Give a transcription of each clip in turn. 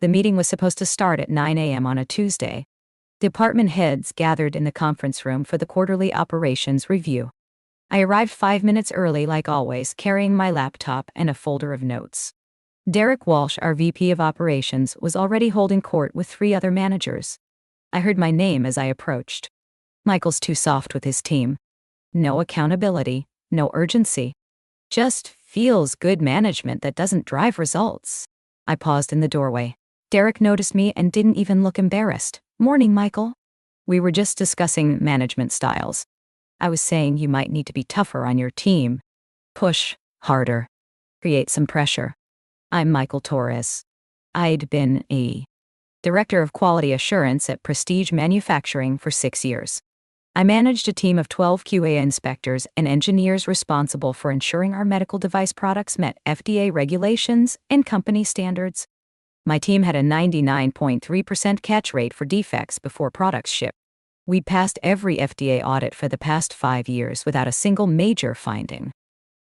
The meeting was supposed to start at 9 a.m. on a Tuesday. Department heads gathered in the conference room for the quarterly operations review. I arrived 5 minutes early like always, carrying my laptop and a folder of notes. Derek Walsh, our VP of Operations, was already holding court with 3 other managers. I heard my name as I approached. Michael's too soft with his team. No accountability, no urgency. Just feels good management that doesn't drive results. I paused in the doorway. Derek noticed me and didn't even look embarrassed. "Morning, Michael." We were just discussing management styles. I was saying you might need to be tougher on your team. Push harder. Create some pressure. I'm Michael Torres. I'd been a director of quality assurance at Prestige Manufacturing for 6 years. I managed a team of 12 QA inspectors and engineers responsible for ensuring our medical device products met FDA regulations and company standards. My team had a 99.3% catch rate for defects before products shipped. We passed every FDA audit for the past 5 years without a single major finding.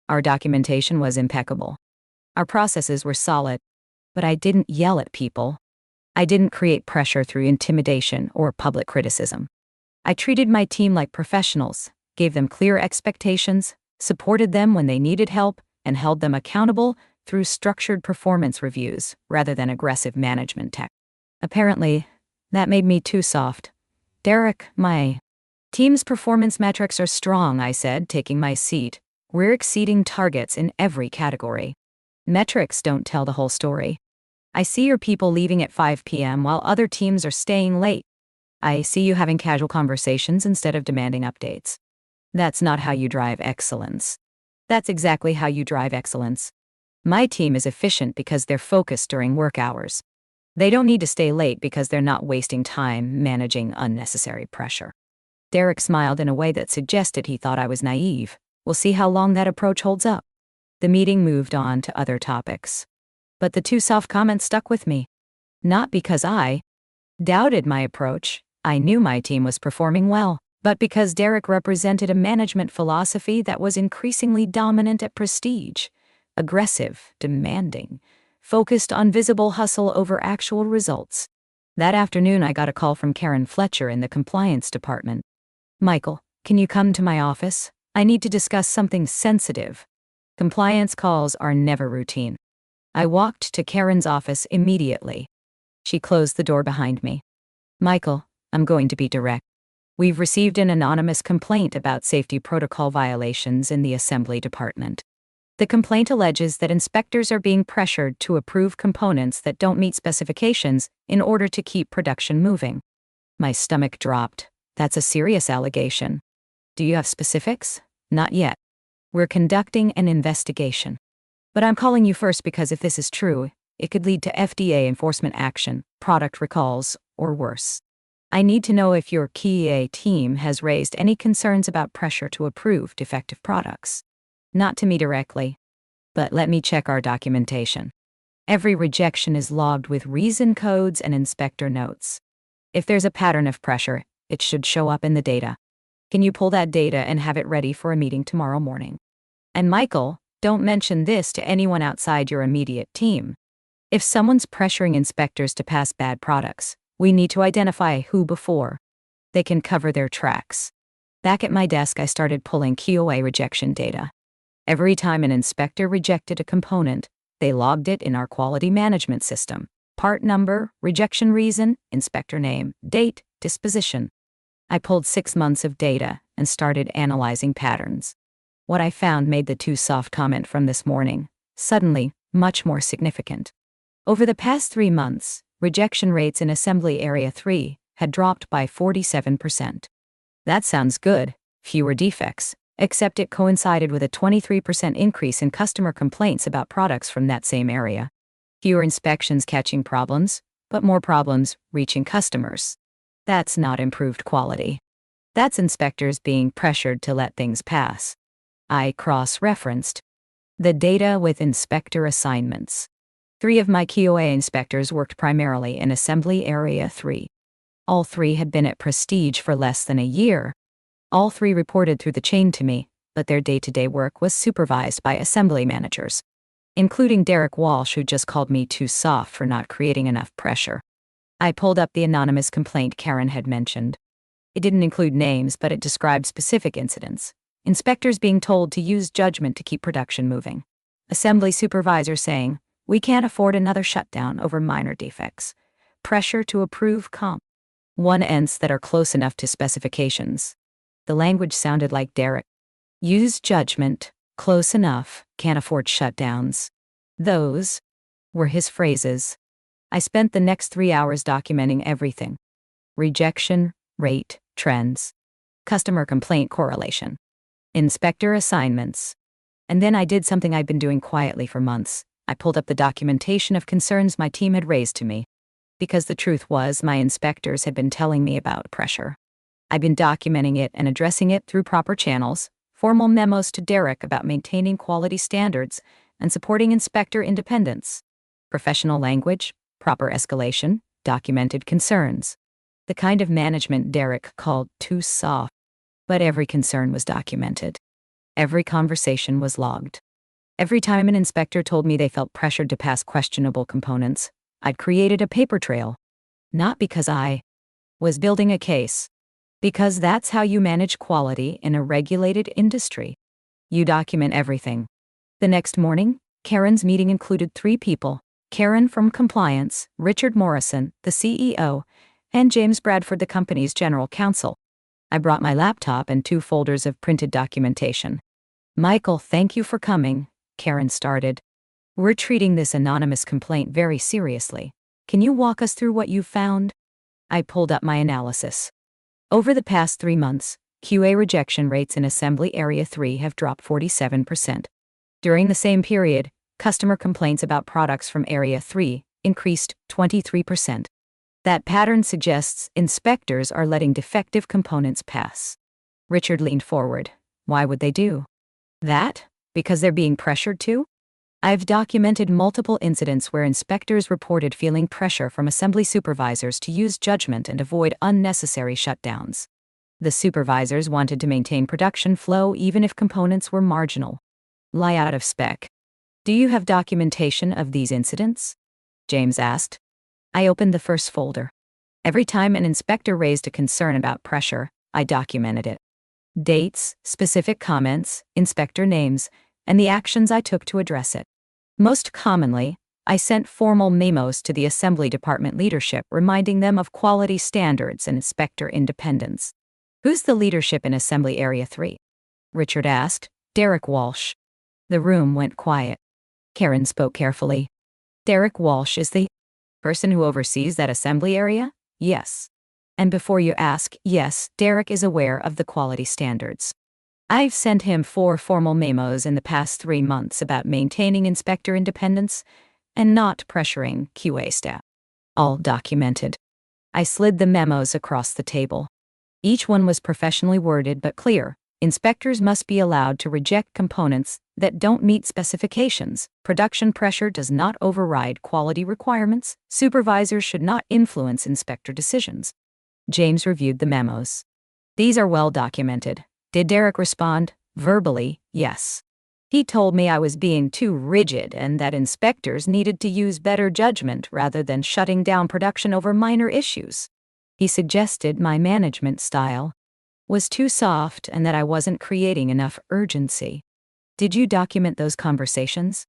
Our documentation was impeccable. Our processes were solid, but I didn't yell at people. I didn't create pressure through intimidation or public criticism. I treated my team like professionals, gave them clear expectations, supported them when they needed help, and held them accountable through structured performance reviews rather than aggressive management tech. Apparently, that made me too soft. "Derek, my team's performance metrics are strong," I said, taking my seat. "We're exceeding targets in every category. Metrics don't tell the whole story. I see your people leaving at 5 p.m. while other teams are staying late. I see you having casual conversations instead of demanding updates. That's not how you drive excellence." "That's exactly how you drive excellence. My team is efficient because they're focused during work hours. They don't need to stay late because they're not wasting time managing unnecessary pressure." Derek smiled in a way that suggested he thought I was naive. We'll see how long that approach holds up. The meeting moved on to other topics. But the too soft comments stuck with me. Not because I doubted my approach. I knew my team was performing well, but because Derek represented a management philosophy that was increasingly dominant at Prestige. Aggressive, demanding, focused on visible hustle over actual results. That afternoon I got a call from Karen Fletcher in the compliance department. "Michael, can you come to my office? I need to discuss something sensitive." Compliance calls are never routine. I walked to Karen's office immediately. She closed the door behind me. "Michael, I'm going to be direct. We've received an anonymous complaint about safety protocol violations in the assembly department. The complaint alleges that inspectors are being pressured to approve components that don't meet specifications in order to keep production moving." My stomach dropped. That's a serious allegation. "Do you have specifics?" "Not yet. We're conducting an investigation. But I'm calling you first because if this is true, it could lead to FDA enforcement action, product recalls, or worse. I need to know if your QA team has raised any concerns about pressure to approve defective products. Not to me directly, but let me check our documentation. Every rejection is logged with reason codes and inspector notes. If there's a pattern of pressure, it should show up in the data. Can you pull that data and have it ready for a meeting tomorrow morning? And Michael, don't mention this to anyone outside your immediate team. If someone's pressuring inspectors to pass bad products, we need to identify who before they can cover their tracks." Back at my desk, I started pulling QA rejection data. Every time an inspector rejected a component, they logged it in our quality management system. Part number, rejection reason, inspector name, date, disposition. I pulled 6 months of data and started analyzing patterns. What I found made the too soft comment from this morning suddenly much more significant. Over the past 3 months, rejection rates in Assembly Area 3 had dropped by 47%. That sounds good, fewer defects, except it coincided with a 23% increase in customer complaints about products from that same area. Fewer inspections catching problems, but more problems reaching customers. That's not improved quality. That's inspectors being pressured to let things pass. I cross-referenced the data with inspector assignments. 3 of my QA inspectors worked primarily in Assembly Area 3. All 3 had been at Prestige for less than a year. All 3 reported through the chain to me, but their day-to-day work was supervised by assembly managers. including Derek Walsh, who just called me too soft for not creating enough pressure. I pulled up the anonymous complaint Karen had mentioned. It didn't include names, but it described specific incidents. Inspectors being told to use judgment to keep production moving. Assembly supervisors saying, "We can't afford another shutdown over minor defects." Pressure to approve comp. One ends that are close enough to specifications. The language sounded like Derek. Use judgment, close enough, can't afford shutdowns. Those were his phrases. I spent the next 3 hours documenting everything. Rejection, rate, trends. Customer complaint correlation. Inspector assignments. And then I did something I'd been doing quietly for months. I pulled up the documentation of concerns my team had raised to me. Because the truth was, my inspectors had been telling me about pressure. I'd been documenting it and addressing it through proper channels, formal memos to Derek about maintaining quality standards and supporting inspector independence. Professional language, proper escalation, documented concerns. The kind of management Derek called too soft. But every concern was documented. Every conversation was logged. Every time an inspector told me they felt pressured to pass questionable components, I'd created a paper trail. Not because I was building a case. Because that's how you manage quality in a regulated industry. You document everything. The next morning, Karen's meeting included 3 people: Karen from compliance, Richard Morrison, the CEO, and James Bradford, the company's general counsel. I brought my laptop and 2 folders of printed documentation. "Michael, thank you for coming," Karen started. "We're treating this anonymous complaint very seriously. Can you walk us through what you found?" I pulled up my analysis. Over the past 3 months, QA rejection rates in Assembly Area 3 have dropped 47%. During the same period, customer complaints about products from Area 3 increased 23%. That pattern suggests inspectors are letting defective components pass. Richard leaned forward. Why would they do that? Because they're being pressured to? I've documented multiple incidents where inspectors reported feeling pressure from assembly supervisors to use judgment and avoid unnecessary shutdowns. The supervisors wanted to maintain production flow even if components were marginal. Lie out of spec. Do you have documentation of these incidents? James asked. I opened the first folder. Every time an inspector raised a concern about pressure, I documented it. Dates, specific comments, inspector names, and the actions I took to address it. Most commonly, I sent formal memos to the assembly department leadership reminding them of quality standards and inspector independence. Who's the leadership in Assembly Area 3? Richard asked. Derek Walsh. The room went quiet. Karen spoke carefully. Derek Walsh is the person who oversees that assembly area? Yes. And before you ask, yes, Derek is aware of the quality standards. I've sent him 4 formal memos in the past 3 months about maintaining inspector independence and not pressuring QA staff. All documented. I slid the memos across the table. Each one was professionally worded but clear. Inspectors must be allowed to reject components that don't meet specifications. Production pressure does not override quality requirements. Supervisors should not influence inspector decisions. James reviewed the memos. These are well documented. Did Derek respond? Verbally, yes. He told me I was being too rigid and that inspectors needed to use better judgment rather than shutting down production over minor issues. He suggested my management style was too soft and that I wasn't creating enough urgency. Did you document those conversations?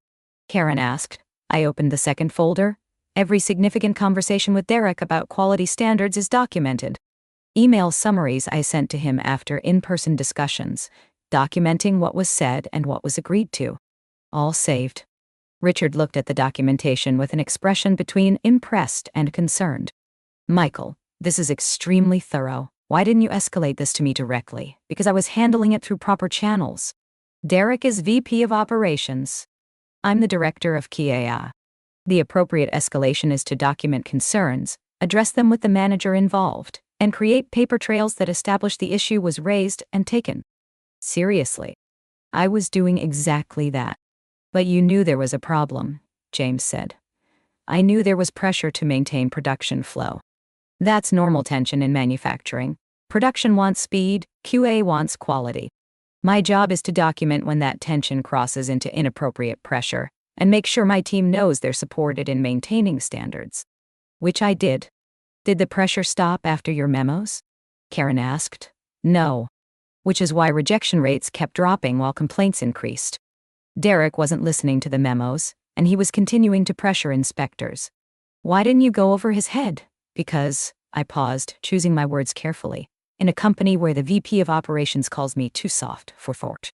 Karen asked. I opened the second folder. Every significant conversation with Derek about quality standards is documented. Email summaries I sent to him after in-person discussions, documenting what was said and what was agreed to. All saved. Richard looked at the documentation with an expression between impressed and concerned. Michael, this is extremely thorough. Why didn't you escalate this to me directly? Because I was handling it through proper channels. Derek is VP of Operations. I'm the Director of QA. The appropriate escalation is to document concerns, address them with the manager involved, and create paper trails that establish the issue was raised and taken seriously. I was doing exactly that. But you knew there was a problem, James said. I knew there was pressure to maintain production flow. That's normal tension in manufacturing. Production wants speed, QA wants quality. My job is to document when that tension crosses into inappropriate pressure and make sure my team knows they're supported in maintaining standards. Which I did. Did the pressure stop after your memos? Karen asked. No. Which is why rejection rates kept dropping while complaints increased. Derek wasn't listening to the memos, and he was continuing to pressure inspectors. Why didn't you go over his head? Because, I paused, choosing my words carefully, in a company where the VP of operations calls me too soft for fort.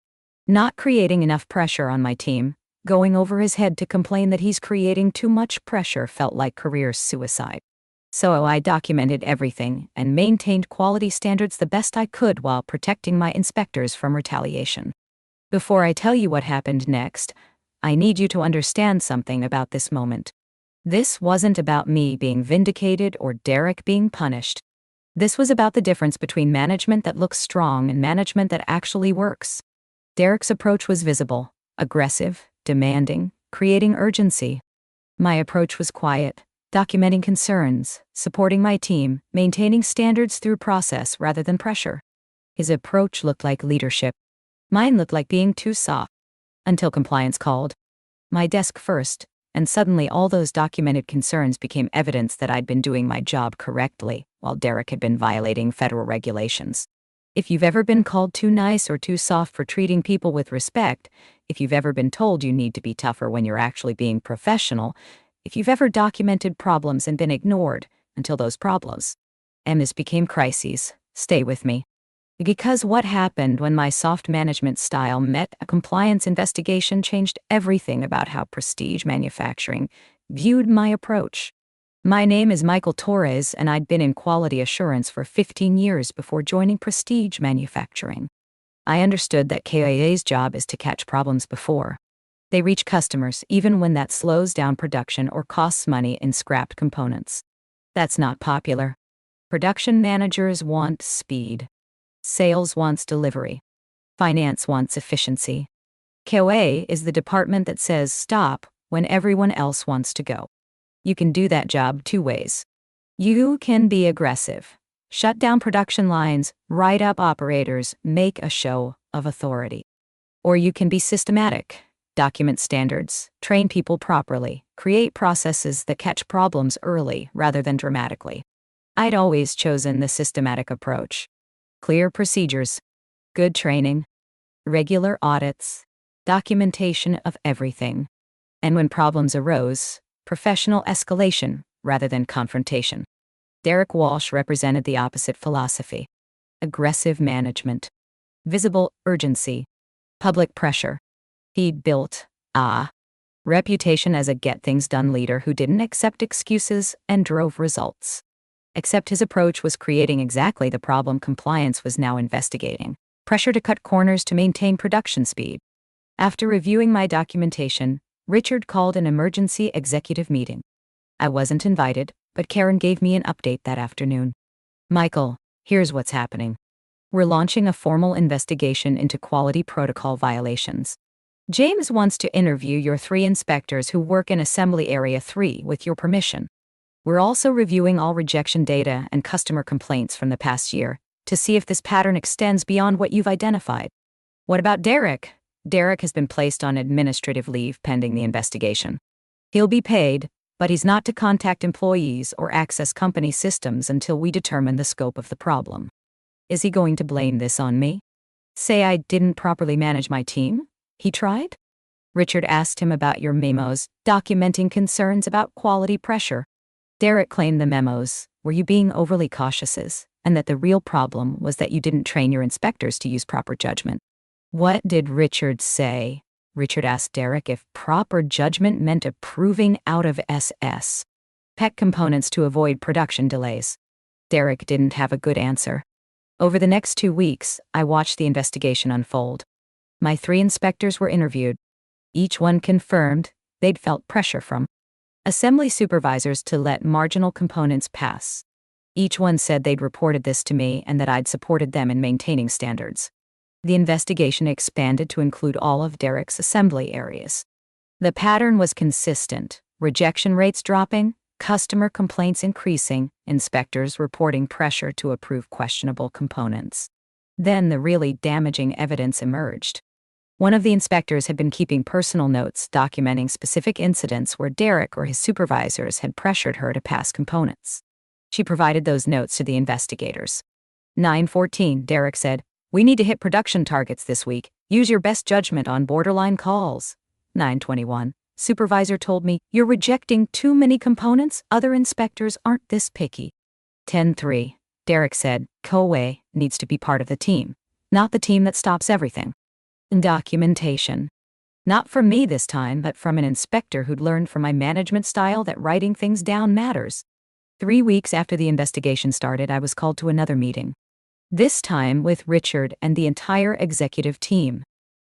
Not creating enough pressure on my team, going over his head to complain that he's creating too much pressure felt like career suicide. So I documented everything and maintained quality standards the best I could while protecting my inspectors from retaliation. Before I tell you what happened next, I need you to understand something about this moment. This wasn't about me being vindicated or Derek being punished. This was about the difference between management that looks strong and management that actually works. Derek's approach was visible, aggressive, demanding, creating urgency. My approach was quiet, documenting concerns, supporting my team, maintaining standards through process rather than pressure. His approach looked like leadership. Mine looked like being too soft. Until compliance called. My desk first, and suddenly all those documented concerns became evidence that I'd been doing my job correctly, while Derek had been violating federal regulations. If you've ever been called too nice or too soft for treating people with respect, if you've ever been told you need to be tougher when you're actually being professional, if you've ever documented problems and been ignored until those problems, MS became crises, stay with me. Because what happened when my soft management style met a compliance investigation changed everything about how Prestige Manufacturing viewed my approach. My name is Michael Torres, and I'd been in quality assurance for 15 years before joining Prestige Manufacturing. I understood that KIA's job is to catch problems before they reach customers, even when that slows down production or costs money in scrapped components. That's not popular. Production managers want speed. Sales wants delivery. Finance wants efficiency. KOA is the department that says stop when everyone else wants to go. You can do that job two ways. You can be aggressive, shut down production lines, write up operators, make a show of authority. Or you can be systematic, document standards, train people properly, create processes that catch problems early rather than dramatically. I'd always chosen the systematic approach. Clear procedures, good training, regular audits, documentation of everything. And when problems arose, professional escalation rather than confrontation. Derek Walsh represented the opposite philosophy. Aggressive management, visible urgency, public pressure. He'd built a reputation as a get-things-done leader who didn't accept excuses and drove results. Except his approach was creating exactly the problem compliance was now investigating. Pressure to cut corners to maintain production speed. After reviewing my documentation, Richard called an emergency executive meeting. I wasn't invited, but Karen gave me an update that afternoon. Michael, here's what's happening. We're launching a formal investigation into quality protocol violations. James wants to interview your 3 inspectors who work in Assembly Area 3 with your permission. We're also reviewing all rejection data and customer complaints from the past year to see if this pattern extends beyond what you've identified. What about Derek? Derek has been placed on administrative leave pending the investigation. He'll be paid, but he's not to contact employees or access company systems until we determine the scope of the problem. Is he going to blame this on me? Say I didn't properly manage my team? He tried? Richard asked him about your memos, documenting concerns about quality pressure. Derek claimed the memos were you being overly cautious, and that the real problem was that you didn't train your inspectors to use proper judgment. What did Richard say? Richard asked Derek if proper judgment meant approving out of SS PEC components to avoid production delays. Derek didn't have a good answer. Over the next 2 weeks, I watched the investigation unfold. My 3 inspectors were interviewed. Each one confirmed they'd felt pressure from assembly supervisors to let marginal components pass. Each one said they'd reported this to me and that I'd supported them in maintaining standards. The investigation expanded to include all of Derek's assembly areas. The pattern was consistent: rejection rates dropping, customer complaints increasing, inspectors reporting pressure to approve questionable components. Then the really damaging evidence emerged. One of the inspectors had been keeping personal notes documenting specific incidents where Derek or his supervisors had pressured her to pass components. She provided those notes to the investigators. 9:14, Derek said, "We need to hit production targets this week. Use your best judgment on borderline calls." 9:21, "Supervisor told me, you're rejecting too many components. Other inspectors aren't this picky." 10:3, Derek said, "QA needs to be part of the team, not the team that stops everything." Documentation. Not from me this time, but from an inspector who'd learned from my management style that writing things down matters. 3 weeks after the investigation started, I was called to another meeting. This time with Richard and the entire executive team.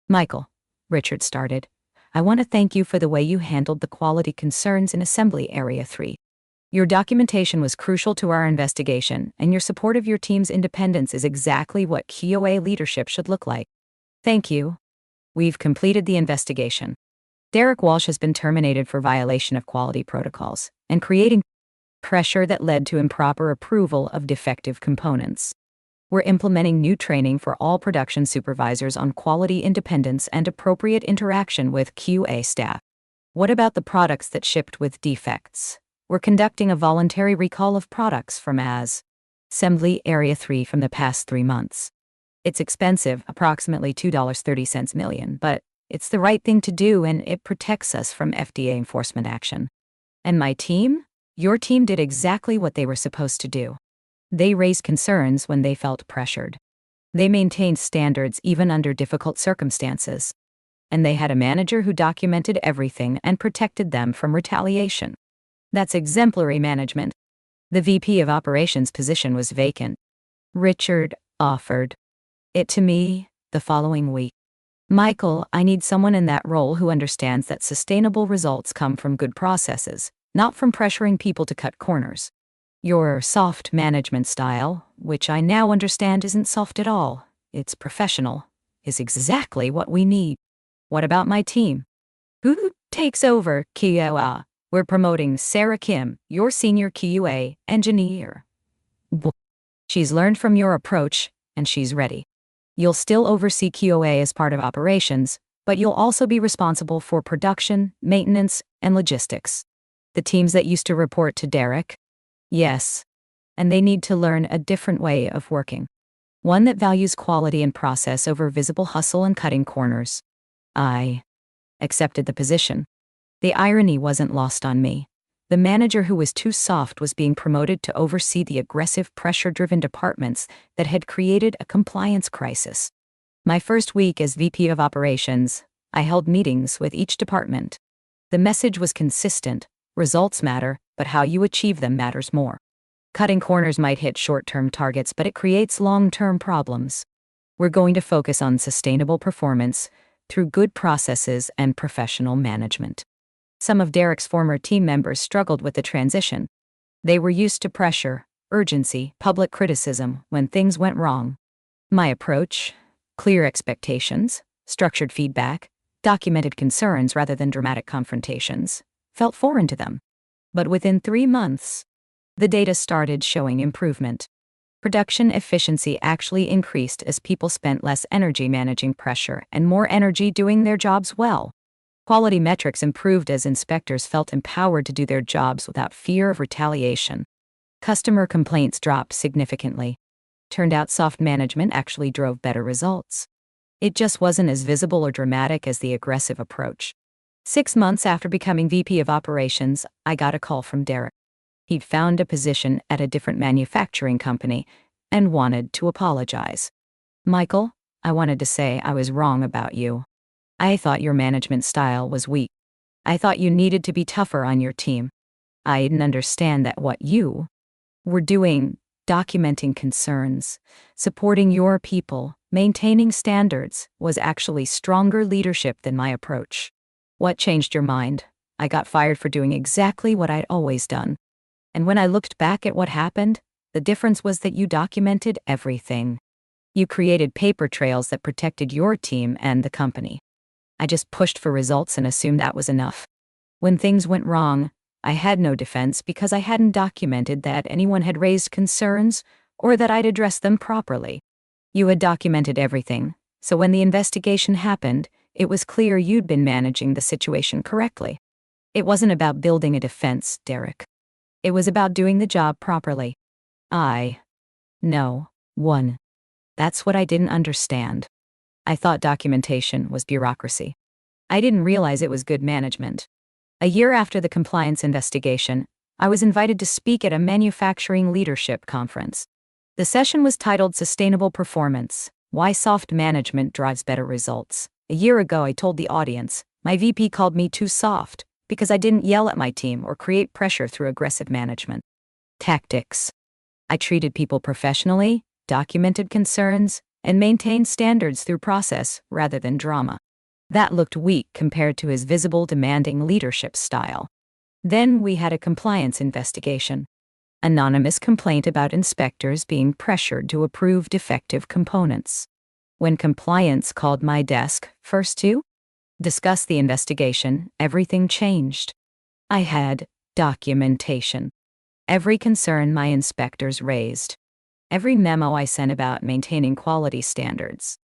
"Michael," Richard started, "I want to thank you for the way you handled the quality concerns in Assembly Area 3. Your documentation was crucial to our investigation, and your support of your team's independence is exactly what QA leadership should look like. Thank you. We've completed the investigation. Derek Walsh has been terminated for violation of quality protocols and creating pressure that led to improper approval of defective components. We're implementing new training for all production supervisors on quality independence and appropriate interaction with QA staff. What about the products that shipped with defects? We're conducting a voluntary recall of products from Assembly Area 3 from the past 3 months. It's expensive, approximately $2.30 million, but it's the right thing to do and it protects us from FDA enforcement action. And my team? Your team did exactly what they were supposed to do. They raised concerns when they felt pressured. They maintained standards even under difficult circumstances. And they had a manager who documented everything and protected them from retaliation. That's exemplary management." The VP of Operations position was vacant. Richard offered it to me the following week. "Michael, I need someone in that role who understands that sustainable results come from good processes, not from pressuring people to cut corners. Your soft management style, which I now understand isn't soft at all, it's professional, is exactly what we need." "What about my team?" "Who takes over QA? We're promoting Sarah Kim, your senior QA engineer. She's learned from your approach, and she's ready. You'll still oversee QA as part of operations, but you'll also be responsible for production, maintenance, and logistics." "The teams that used to report to Derek?" "Yes. And they need to learn a different way of working. One that values quality and process over visible hustle and cutting corners." I accepted the position. The irony wasn't lost on me. The manager who was too soft was being promoted to oversee the aggressive, pressure-driven departments that had created a compliance crisis. My first week as VP of Operations, I held meetings with each department. The message was consistent: results matter, but how you achieve them matters more. Cutting corners might hit short-term targets, but it creates long-term problems. We're going to focus on sustainable performance through good processes and professional management. Some of Derek's former team members struggled with the transition. They were used to pressure, urgency, public criticism when things went wrong. My approach, clear expectations, structured feedback, documented concerns rather than dramatic confrontations, felt foreign to them. But within 3 months, the data started showing improvement. Production efficiency actually increased as people spent less energy managing pressure and more energy doing their jobs well. Quality metrics improved as inspectors felt empowered to do their jobs without fear of retaliation. Customer complaints dropped significantly. Turned out soft management actually drove better results. It just wasn't as visible or dramatic as the aggressive approach. 6 months after becoming VP of Operations, I got a call from Derek. He'd found a position at a different manufacturing company and wanted to apologize. "Michael, I wanted to say I was wrong about you. I thought your management style was weak. I thought you needed to be tougher on your team. I didn't understand that what you were doing, documenting concerns, supporting your people, maintaining standards, was actually stronger leadership than my approach. What changed your mind?" "I got fired for doing exactly what I'd always done. And when I looked back at what happened, the difference was that you documented everything. You created paper trails that protected your team and the company. I just pushed for results and assumed that was enough. When things went wrong, I had no defense because I hadn't documented that anyone had raised concerns or that I'd addressed them properly. You had documented everything, so when the investigation happened, It was clear you'd been managing the situation correctly. It wasn't about building a defense, Derek. It was about doing the job properly. No. One. That's what I didn't understand. I thought documentation was bureaucracy. I didn't realize it was good management. A year after the compliance investigation, I was invited to speak at a manufacturing leadership conference. The session was titled Sustainable Performance: Why Soft Management Drives Better Results. A year ago, I told the audience, my VP called me too soft because I didn't yell at my team or create pressure through aggressive management tactics. I treated people professionally, documented concerns, and maintained standards through process rather than drama. That looked weak compared to his visible, demanding leadership style. Then we had a compliance investigation. Anonymous complaint about inspectors being pressured to approve defective components. When compliance called my desk first to discuss the investigation, everything changed. I had documentation. Every concern my inspectors raised. Every memo I sent about maintaining quality standards.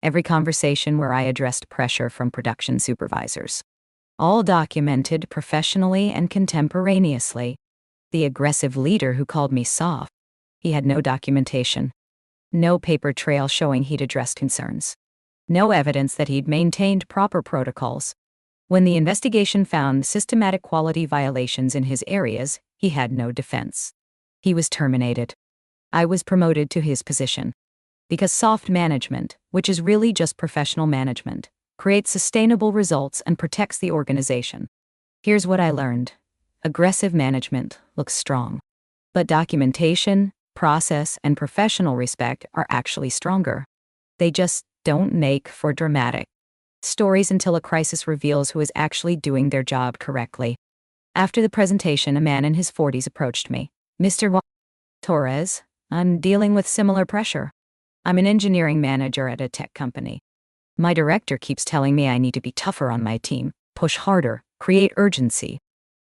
Every conversation where I addressed pressure from production supervisors. All documented professionally and contemporaneously. The aggressive leader who called me soft. He had no documentation. No paper trail showing he'd addressed concerns. No evidence that he'd maintained proper protocols. When the investigation found systematic quality violations in his areas, he had no defense. He was terminated. I was promoted to his position. Because soft management, which is really just professional management, creates sustainable results and protects the organization. Here's what I learned. Aggressive management looks strong. But documentation, process, and professional respect are actually stronger. They just don't make for dramatic stories until a crisis reveals who is actually doing their job correctly. After the presentation, a man in his 40s approached me. Mr. Torres, I'm dealing with similar pressure. I'm an engineering manager at a tech company. My director keeps telling me I need to be tougher on my team, push harder, create urgency.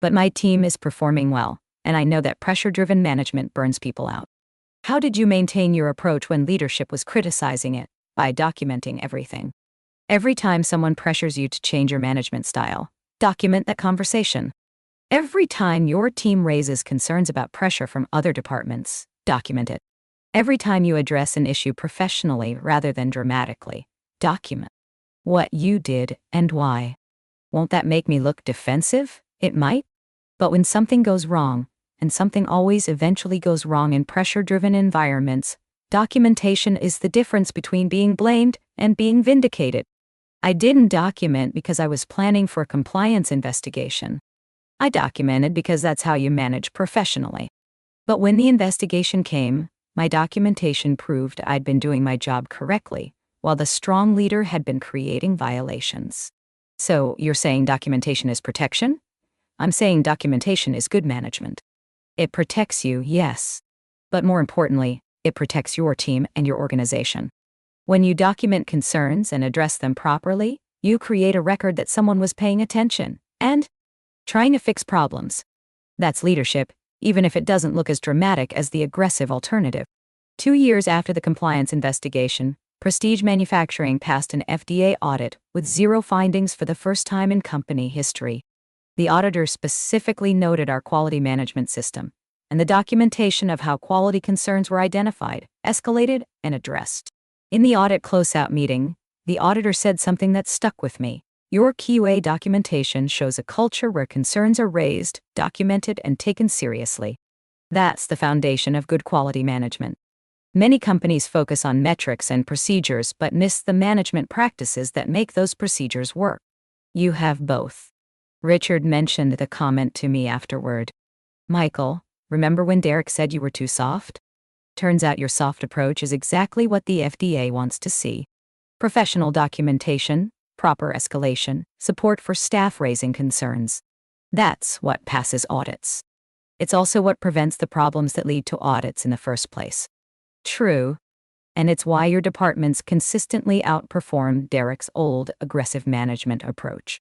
But my team is performing well, and I know that pressure-driven management burns people out. How did you maintain your approach when leadership was criticizing it? By documenting everything. Every time someone pressures you to change your management style, document that conversation. Every time your team raises concerns about pressure from other departments, document it. Every time you address an issue professionally rather than dramatically, document what you did and why. Won't that make me look defensive? It might. But when something goes wrong, and something always eventually goes wrong in pressure-driven environments, documentation is the difference between being blamed and being vindicated. I didn't document because I was planning for a compliance investigation. I documented because that's how you manage professionally. But when the investigation came, my documentation proved I'd been doing my job correctly, while the strong leader had been creating violations. So, you're saying documentation is protection? I'm saying documentation is good management. It protects you, yes. But more importantly, it protects your team and your organization. When you document concerns and address them properly, you create a record that someone was paying attention and trying to fix problems. That's leadership, even if it doesn't look as dramatic as the aggressive alternative. 2 years after the compliance investigation, Prestige Manufacturing passed an FDA audit with 0 findings for the first time in company history. The auditor specifically noted our quality management system and the documentation of how quality concerns were identified, escalated, and addressed. In the audit closeout meeting, the auditor said something that stuck with me. Your QA documentation shows a culture where concerns are raised, documented, and taken seriously. That's the foundation of good quality management. Many companies focus on metrics and procedures but miss the management practices that make those procedures work. You have both. Richard mentioned the comment to me afterward. Michael, remember when Derek said you were too soft? Turns out your soft approach is exactly what the FDA wants to see. Professional documentation, proper escalation, support for staff raising concerns. That's what passes audits. It's also what prevents the problems that lead to audits in the first place. True. And it's why your departments consistently outperform Derek's old, aggressive management approach.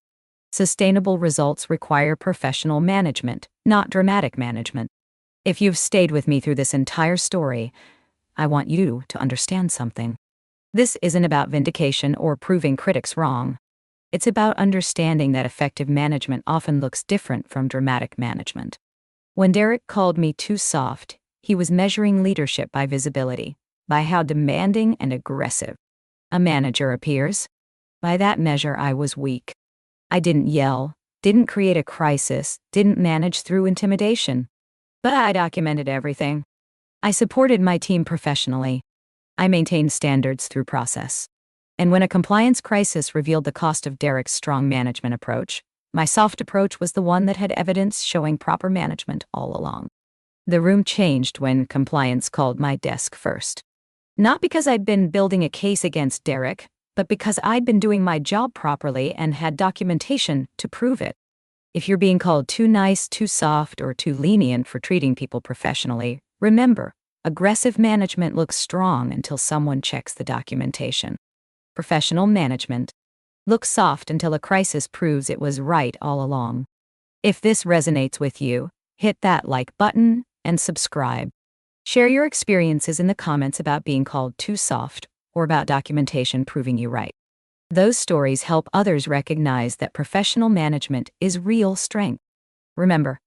Sustainable results require professional management, not dramatic management. If you've stayed with me through this entire story, I want you to understand something. This isn't about vindication or proving critics wrong. It's about understanding that effective management often looks different from dramatic management. When Derek called me too soft, he was measuring leadership by visibility, by how demanding and aggressive a manager appears. By that measure, I was weak. I didn't yell, didn't create a crisis, didn't manage through intimidation. But I documented everything. I supported my team professionally. I maintained standards through process. And when a compliance crisis revealed the cost of Derek's strong management approach, my soft approach was the one that had evidence showing proper management all along. The room changed when compliance called my desk first. Not because I'd been building a case against Derek, but because I'd been doing my job properly and had documentation to prove it. If you're being called too nice, too soft, or too lenient for treating people professionally, remember, aggressive management looks strong until someone checks the documentation. Professional management looks soft until a crisis proves it was right all along. If this resonates with you, hit that like button and subscribe. Share your experiences in the comments about being called too soft or about documentation proving you right. Those stories help others recognize that professional management is real strength. Remember,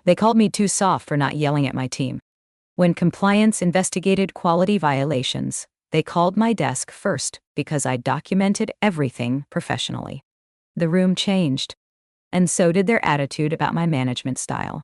they called me too soft for not yelling at my team. When compliance investigated quality violations, they called my desk first because I documented everything professionally. The room changed, and so did their attitude about my management style.